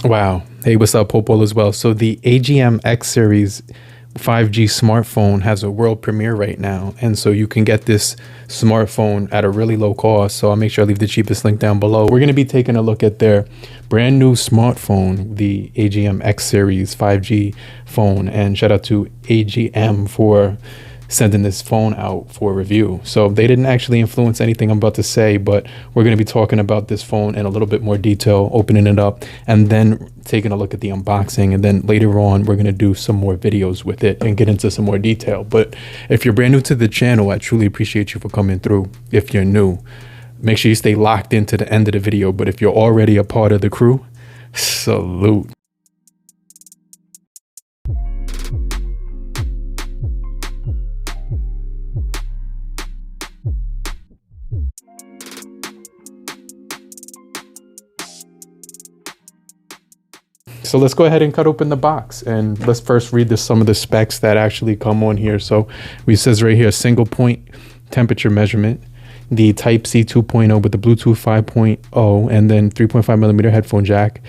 Wow. Hey, what's up, Popol as well. So the AGM X series 5G smartphone has a world premiere right now. And so you can get this smartphone at a really low cost. So I'll make sure I leave the cheapest link down below. We're going to be taking a look at their brand new smartphone, the AGM X series 5G phone. And shout out to AGM for sending this phone out for review. So they didn't actually influence anything I'm about to say, but we're going to be talking about this phone in a little bit more detail, opening it up, and then taking a look at the unboxing. And then later on, we're going to do some more videos with it and get into some more detail. But if you're brand new to the channel, I truly appreciate you for coming through. If you're new, make sure you stay locked into the end of the video. But if you're already a part of the crew, salute. So let's go ahead and cut open the box, and let's first read some of the specs that actually come on here. So it says right here, single point temperature measurement, the Type-C 2.0 with the Bluetooth 5.0, and then 3.5 millimeter headphone jack.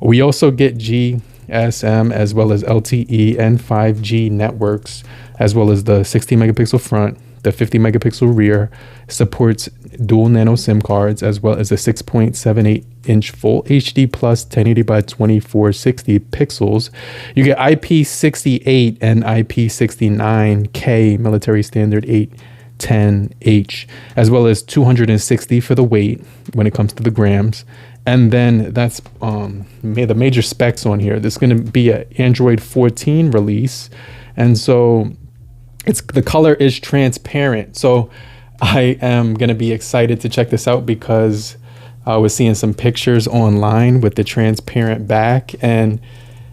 We also get GSM as well as LTE and 5G networks, as well as the 16 megapixel front, the 50 megapixel rear, supports dual nano SIM cards, as well as a 6.78-inch full HD plus 1080 by 2460 pixels. You get IP68 and IP69K military standard 810H, as well as 260 for the weight when it comes to the grams. And then that's the major specs on here. This is going to be an Android 14 release, and so the color is transparent. So I am going to be excited to check this out because I was seeing some pictures online with the transparent back, and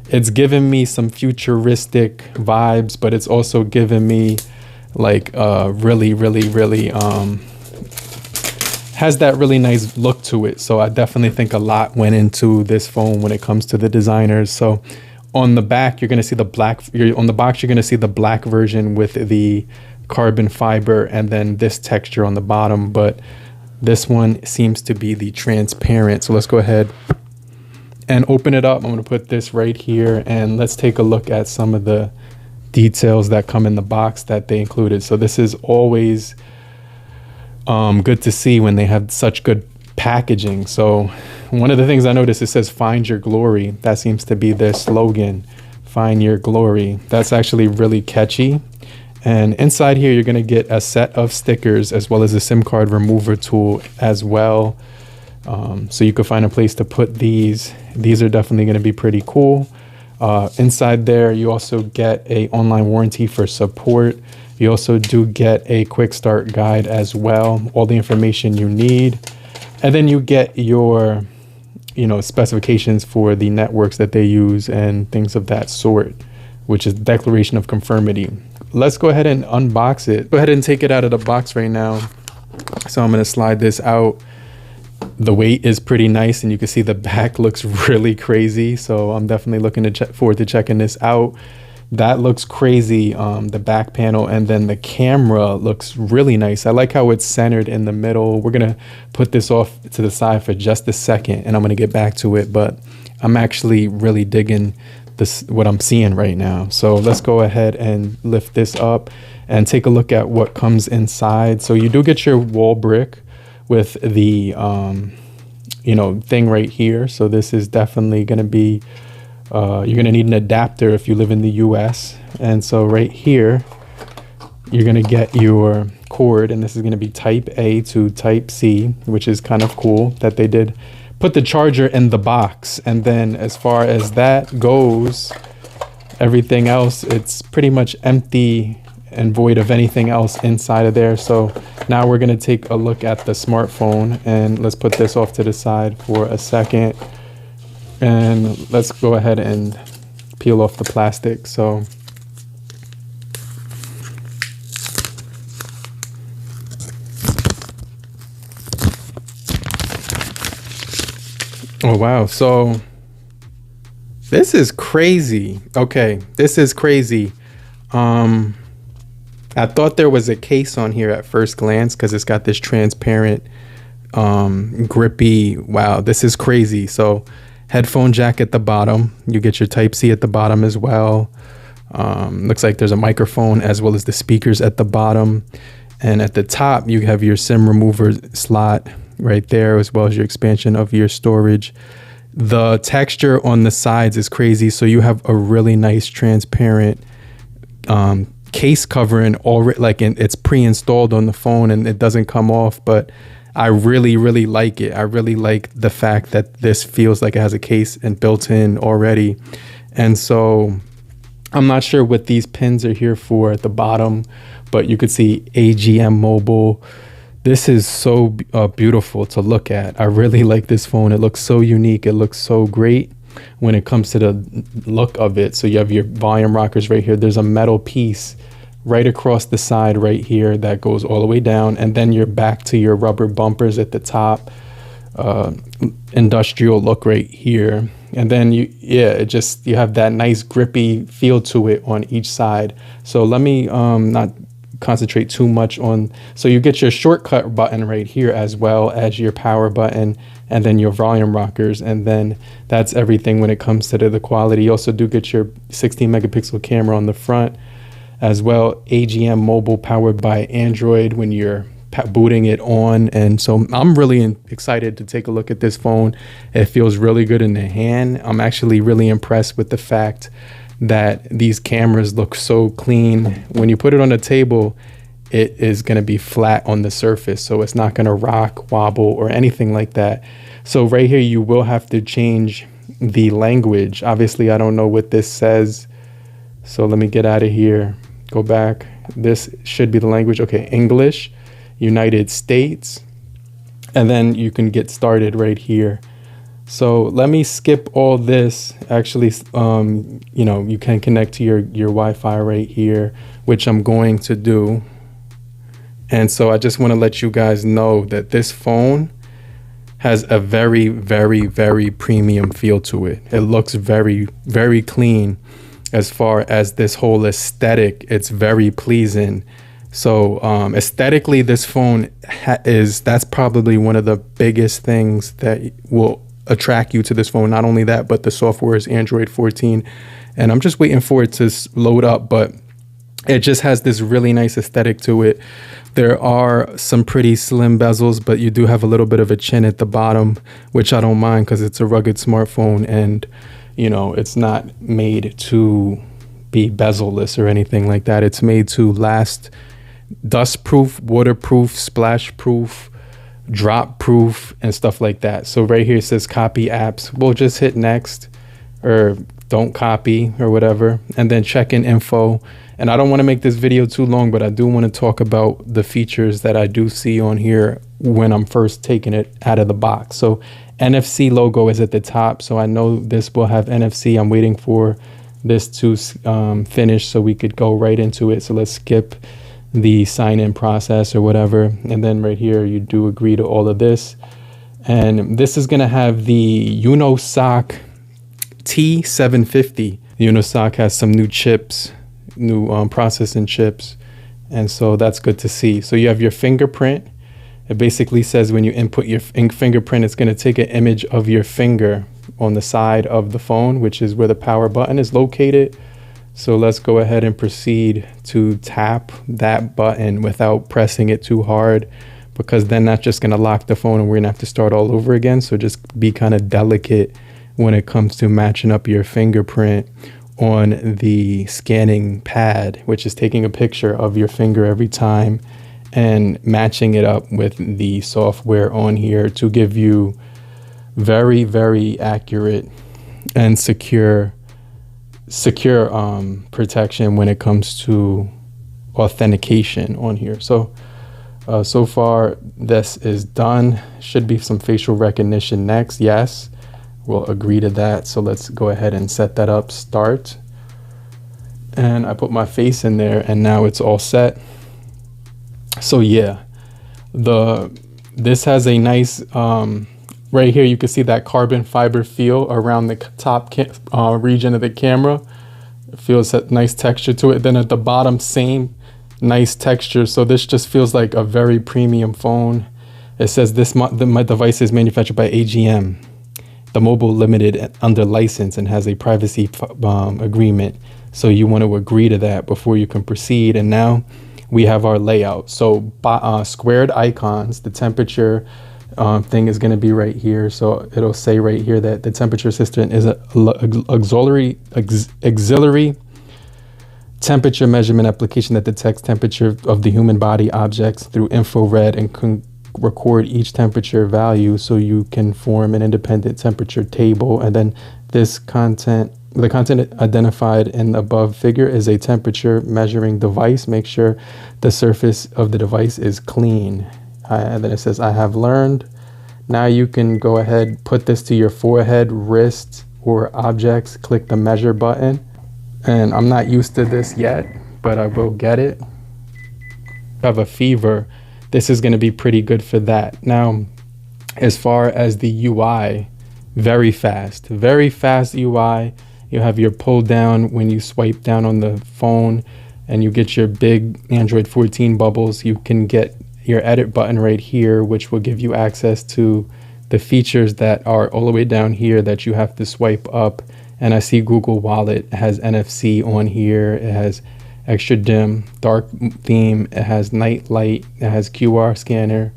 it's giving me some futuristic vibes, but it's also giving me like really has that really nice look to it. So I definitely think a lot went into this phone when it comes to the designers. So on the back, you're going to see the black. On the box, you're going to see the black version with the carbon fiber and then this texture on the bottom. But this one seems to be the transparent. So let's go ahead and open it up. I'm going to put this right here, and let's take a look at some of the details that come in the box that they included. So this is always good to see when they have such good packaging. So one of the things I noticed, it says "Find your glory." That seems to be their slogan, "Find your glory." That's actually really catchy. And inside here, you're going to get a set of stickers as well as a SIM card remover tool as well. So you can find a place to put these. These are definitely going to be pretty cool. Inside there, you also get a online warranty for support. You also do get a quick start guide as well, all the information you need. And then you get your specifications for the networks that they use and things of that sort, which is declaration of conformity. Let's go ahead and unbox it. Go ahead and take it out of the box right now. So I'm going to slide this out. The weight is pretty nice, and you can see the back looks really crazy. So I'm definitely looking to forward to checking this out. That looks crazy, the back panel, and then the camera looks really nice. I like how it's centered in the middle. We're gonna put this off to the side for just a second, and I'm gonna get back to it, but I'm actually really digging what I'm seeing right now. So let's go ahead and lift this up and take a look at what comes inside. So you do get your wall brick with the thing right here. So this is definitely gonna be you're going to need an adapter if you live in the US. And so right here, you're going to get your cord, and this is going to be Type A to Type C, which is kind of cool that they did put the charger in the box. And then as far as that goes, everything else, it's pretty much empty and void of anything else inside of there. So now we're going to take a look at the smartphone, and let's put this off to the side for a second. And let's go ahead and peel off the plastic. So oh wow, so this is crazy. Okay, this is crazy. I thought there was a case on here at first glance because it's got this transparent grippy. Wow, this is crazy. So headphone jack at the bottom. You get your Type-C at the bottom as well. Looks like there's a microphone as well as the speakers at the bottom. And at the top, you have your SIM remover slot right there, as well as your expansion of your storage. The texture on the sides is crazy. So you have a really nice transparent case covering already, like it's pre-installed on the phone and it doesn't come off, but I really like it. I really like the fact that this feels like it has a case and built in already. And so I'm not sure what these pins are here for at the bottom, but you could see AGM mobile. This is so beautiful to look at. I really like this phone. It looks so unique. It looks so great when it comes to the look of it. So you have your volume rockers right here. There's a metal piece right across the side right here that goes all the way down, and then you're back to your rubber bumpers at the top. Industrial look right here, and then you have that nice grippy feel to it on each side. So let me not concentrate too much on, so you get your shortcut button right here as well as your power button, and then your volume rockers, and then that's everything when it comes to the quality. You also do get your 16 megapixel camera on the front as well. AGM mobile powered by Android when you're booting it on. And so I'm really excited to take a look at this phone. It feels really good in the hand. I'm actually really impressed with the fact that these cameras look so clean. When you put it on a table, it is going to be flat on the surface, so it's not going to rock, wobble, or anything like that. So right here, you will have to change the language. Obviously, I don't know what this says, so let me get out of here. Go back. This should be the language. Okay, English, United States, and then you can get started right here. So let me skip all this. Actually, you can connect to your Wi-Fi right here, which I'm going to do. And so I just want to let you guys know that this phone has a very, very, very premium feel to it. It looks very, very clean as far as this whole aesthetic. It's very pleasing. So aesthetically, this phone that's probably one of the biggest things that will attract you to this phone. Not only that, but the software is Android 14, and I'm just waiting for it to load up, but it just has this really nice aesthetic to it. There are some pretty slim bezels, but you do have a little bit of a chin at the bottom, which I don't mind because it's a rugged smartphone, and it's not made to be bezel-less or anything like that. It's made to last dust-proof, waterproof, splash-proof, drop-proof, and stuff like that. So right here it says copy apps. We'll just hit next, or don't copy, or whatever, and then check in info. And I don't want to make this video too long, but I do want to talk about the features that I do see on here when I'm first taking it out of the box. So NFC logo is at the top, so I know this will have NFC. I'm waiting for this to finish so we could go right into it. So let's skip the sign-in process or whatever, and then right here you do agree to all of this. And this is going to have the Unisoc T750. Unisoc has some new chips, new processing chips, and so that's good to see. So you have your fingerprint. It basically says when you input your fingerprint, it's going to take an image of your finger on the side of the phone, which is where the power button is located. So let's go ahead and proceed to tap that button without pressing it too hard, because then that's just going to lock the phone and we're going to have to start all over again. So just be kind of delicate when it comes to matching up your fingerprint on the scanning pad, which is taking a picture of your finger every time and matching it up with the software on here to give you very, very accurate and secure protection when it comes to authentication on here. So so far this is done. Should be some facial recognition next. Yes, we'll agree to that. So let's go ahead and set that up. Start, and I put my face in there, and now it's all set. So yeah, this has a nice right here, you can see that carbon fiber feel around the top region of the camera. It feels a nice texture to it. Then at the bottom, same nice texture. So this just feels like a very premium phone. It says my device is manufactured by AGM the mobile limited under license and has a privacy agreement. So you want to agree to that before you can proceed. And now we have our layout. So squared icons, the temperature thing is going to be right here. So it'll say right here that the temperature assistant is a auxiliary temperature measurement application that detects temperature of the human body objects through infrared and can record each temperature value, so you can form an independent temperature table. And then the content identified in the above figure is a temperature measuring device. Make sure the surface of the device is clean. And then it says, I have learned. Now you can go ahead, put this to your forehead, wrist, or objects. Click the measure button. And I'm not used to this yet, but I will get it. If I have a fever, this is going to be pretty good for that. Now, as far as the UI, very fast UI. You have your pull down when you swipe down on the phone and you get your big Android 14 bubbles. You can get your edit button right here, which will give you access to the features that are all the way down here that you have to swipe up. And I see Google Wallet has NFC on here. It has extra dim, dark theme. It has night light. It has QR scanner.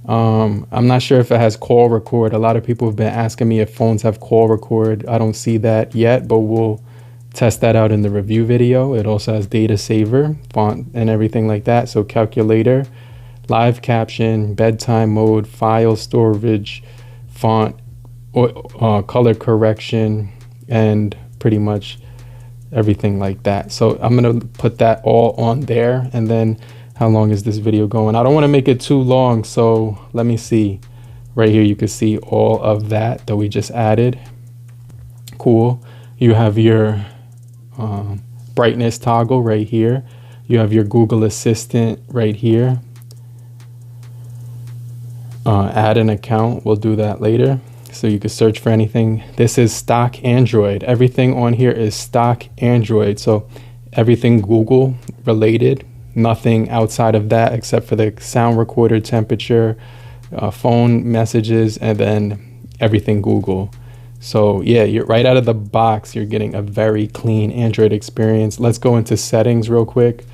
I'm not sure if it has call record. A lot of people have been asking me if phones have call record. I don't see that yet, but we'll test that out in the review video. It also has data saver, font, and everything like that. So calculator, live caption, bedtime mode, file storage, font, color correction, and pretty much everything like that. So I'm gonna put that all on there. And then how long is this video going? I don't want to make it too long, so let me see. Right here you can see all of that we just added. Cool. You have your brightness toggle right here. You have your Google Assistant right here. Add an account, we'll do that later. So you can search for anything. This is stock Android. Everything on here is stock Android. So everything Google related, nothing outside of that except for the sound recorder, temperature, phone messages, and then everything Google. So yeah, you're right out of the box, you're getting a very clean Android experience. Let's go into settings real quick.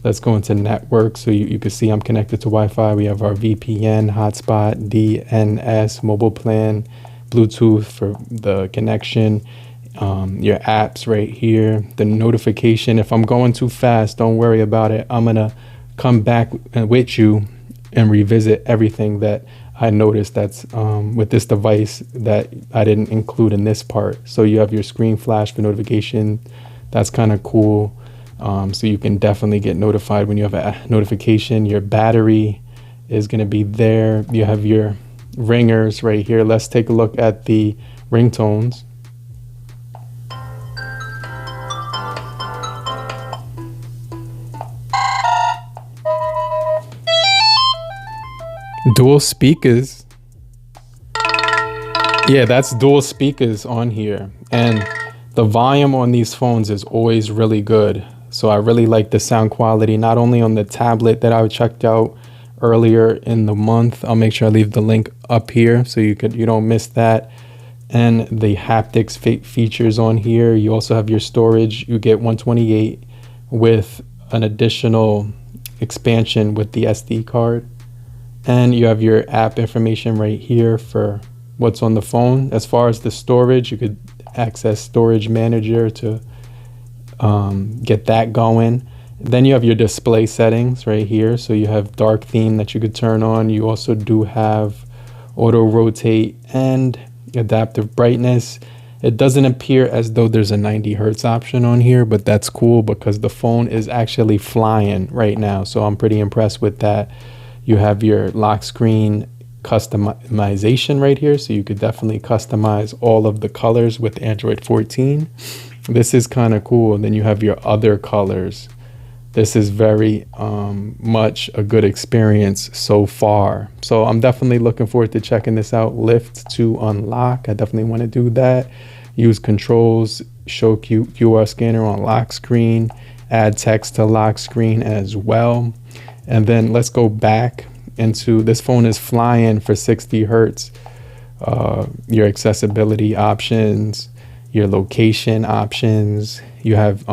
Let's go into network. So you can see I'm connected to Wi-Fi. We have our VPN, hotspot, DNS, mobile plan, Bluetooth for the connection, your apps right here, the notification. If I'm going too fast, don't worry about it. I'm gonna come back with you and revisit everything that I noticed that's with this device that I didn't include in this part. So you have your screen flash for notification. That's kind of cool. So you can definitely get notified when you have a notification. Your battery is going to be there. You have your ringers right here. Let's take a look at the ringtones. Dual speakers. Yeah, that's dual speakers on here. And the volume on these phones is always really good. So I really like the sound quality, not only on the tablet that I checked out earlier in the month. I'll make sure I leave the link up here so you don't miss that. And the haptics features on here. You also have your storage. You get 128 with an additional expansion with the SD card. And you have your app information right here for what's on the phone. As far as the storage, you could access Storage Manager to get that going. Then you have your display settings right here. So you have dark theme that you could turn on. You also do have auto rotate and adaptive brightness. It doesn't appear as though there's a 90 hertz option on here, but that's cool because the phone is actually flying right now. So I'm pretty impressed with that. You have your lock screen customization right here. So you could definitely customize all of the colors with Android 14. This is kind of cool. And then you have your other colors. This is very much a good experience so far. So I'm definitely looking forward to checking this out. Lift to unlock. I definitely want to do that. Use controls, show QR scanner on lock screen, add text to lock screen as well. And then let's go back into this phone is flying for 60 hertz. your accessibility options, your location options. You have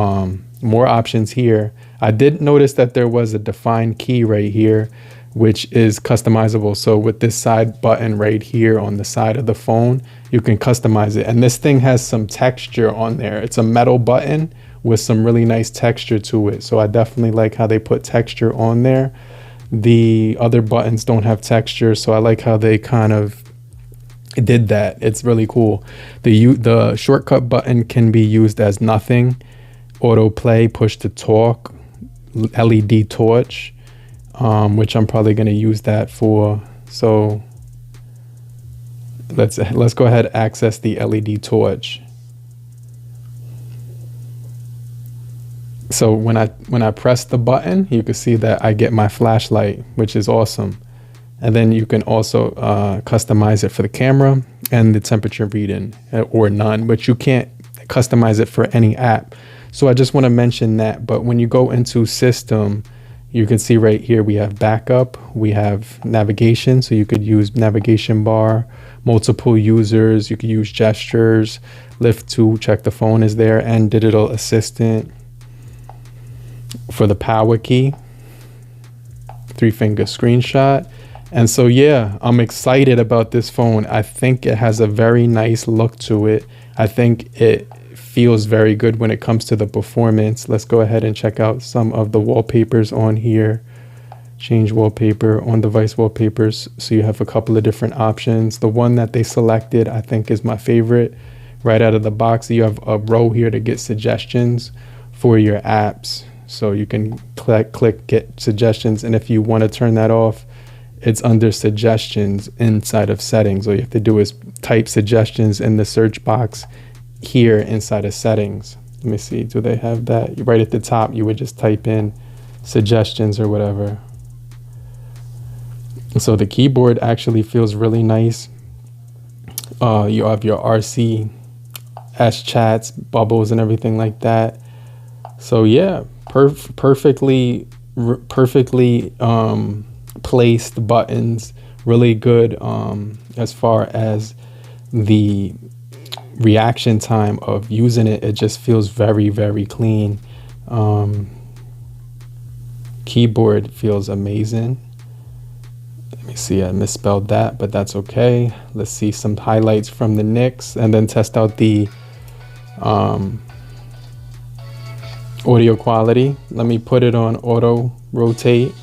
more options here. I did notice that there was a defined key right here, which is customizable. So with this side button right here on the side of the phone, you can customize it. And this thing has some texture on there. It's a metal button with some really nice texture to it. So I definitely like how they put texture on there. The other buttons don't have texture, so I like how they kind of did that. It's really cool. The shortcut button can be used as nothing, autoplay, push to talk, LED torch, which I'm probably going to use that for. So let's go ahead and access the LED torch. So when I press the button, you can see that I get my flashlight, which is awesome. And then you can also customize it for the camera and the temperature reading, or none, but you can't customize it for any app. So I just want to mention that. But when you go into system, you can see right here we have backup, we have navigation, so you could use navigation bar, multiple users, you could use gestures, lift to check the phone is there, and digital assistant for the power key, 3-finger screenshot. And so yeah, I'm excited about this phone. I think it has a very nice look to it. I think it feels very good when it comes to the performance. Let's go ahead and check out some of the wallpapers on here. Change wallpaper, on device wallpapers. So you have a couple of different options. The one that they selected, I think, is my favorite. Right out of the box, you have a row here to get suggestions for your apps. So you can click get suggestions. And if you want to turn that off, it's under suggestions inside of settings. All you have to do is type suggestions in the search box here inside of settings. Let me see, do they have that? Right at the top, you would just type in suggestions or whatever. So the keyboard actually feels really nice. You have your RCS chats, bubbles and everything like that. So yeah, perfectly placed buttons, really good as far as the reaction time of using it. It just feels very, very clean. Keyboard feels amazing. Let me see, I misspelled that, but that's okay. Let's see some highlights from the Nix and then test out the audio quality. Let me put it on auto rotate.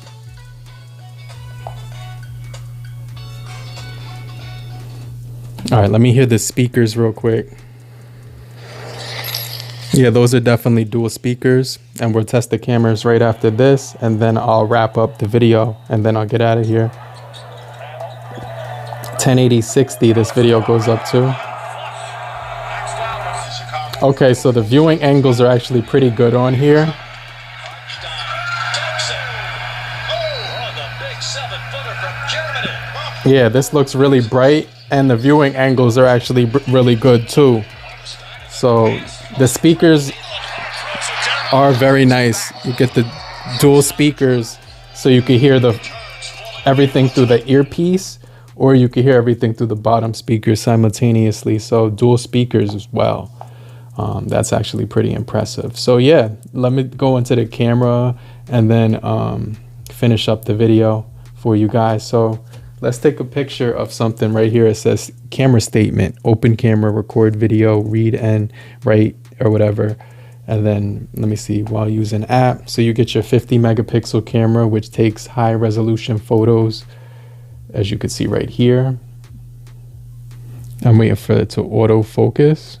All right, let me hear the speakers real quick. Yeah, those are definitely dual speakers, and we'll test the cameras right after this, and then I'll wrap up the video, and then I'll get out of here. 1080-60 this video goes up to. Okay, so the viewing angles are actually pretty good on here. Yeah, this looks really bright, and the viewing angles are actually really good too. So the speakers are very nice. You get the dual speakers, so you can hear everything through the earpiece, or you can hear everything through the bottom speaker simultaneously. So dual speakers as well. That's actually pretty impressive. So yeah, let me go into the camera and then finish up the video for you guys. So let's take a picture of something right here. It says camera statement, open camera, record video, read and write or whatever. And then let me see, while using app. So you get your 50 megapixel camera, which takes high resolution photos, as you can see right here. I'm waiting for it to auto focus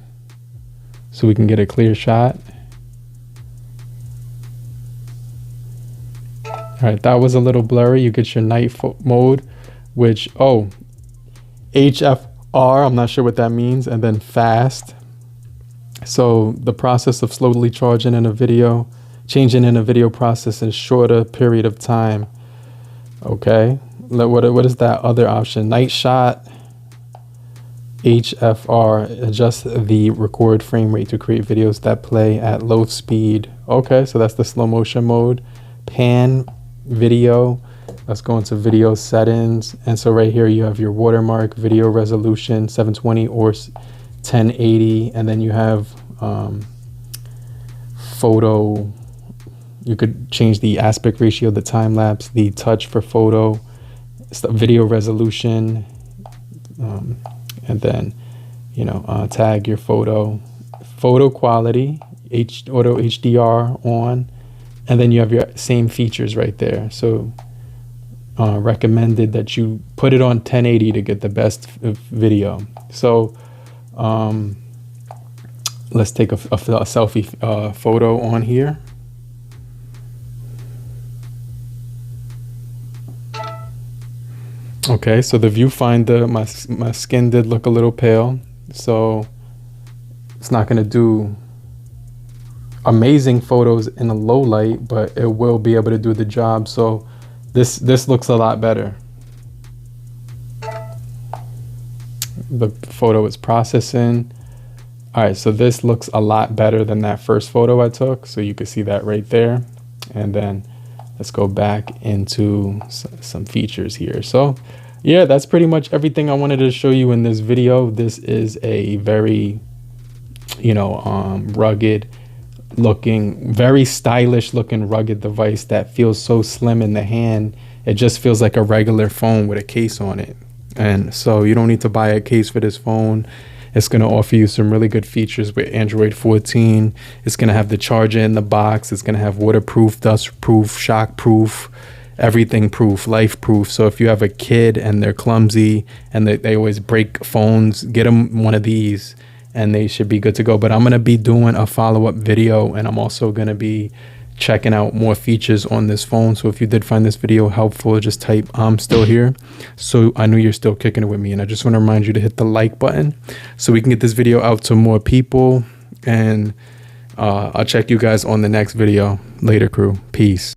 so we can get a clear shot. All right, that was a little blurry. You get your night mode, which, HFR, I'm not sure what that means, and then fast. So the process of slowly changing in a video process in a shorter period of time. Okay, what is that other option? Night shot, HFR, adjust the record frame rate to create videos that play at low speed. Okay, so that's the slow motion mode. Pan video, let's go into video settings. And so right here you have your watermark, video resolution 720 or 1080, and then you have photo. You could change the aspect ratio, the time lapse, the touch for photo, video resolution, and then tag your photo quality, auto HDR on, and then you have your same features right there. So recommended that you put it on 1080 to get the best video. So let's take a selfie photo on here. Okay, so the viewfinder, my skin did look a little pale, so it's not going to do amazing photos in a low light, but it will be able to do the job. So this looks a lot better. The photo is processing. All right, so this looks a lot better than that first photo I took, so you can see that right there. And then let's go back into some features here. So yeah, that's pretty much everything I wanted to show you in this video. This is a very, rugged looking, very stylish looking rugged device that feels so slim in the hand. It just feels like a regular phone with a case on it. And so you don't need to buy a case for this phone. It's going to offer you some really good features with Android 14. It's going to have the charger in the box. It's going to have waterproof, dust proof, shock proof, everything proof, life proof. So if you have a kid and they're clumsy and they always break phones, get them one of these and they should be good to go. But I'm going to be doing a follow-up video, and I'm also going to be checking out more features on this phone. So if you did find this video helpful, just type I'm still here, so I know you're still kicking it with me. And I just want to remind you to hit the like button so we can get this video out to more people. And I'll check you guys on the next video. Later, crew. Peace.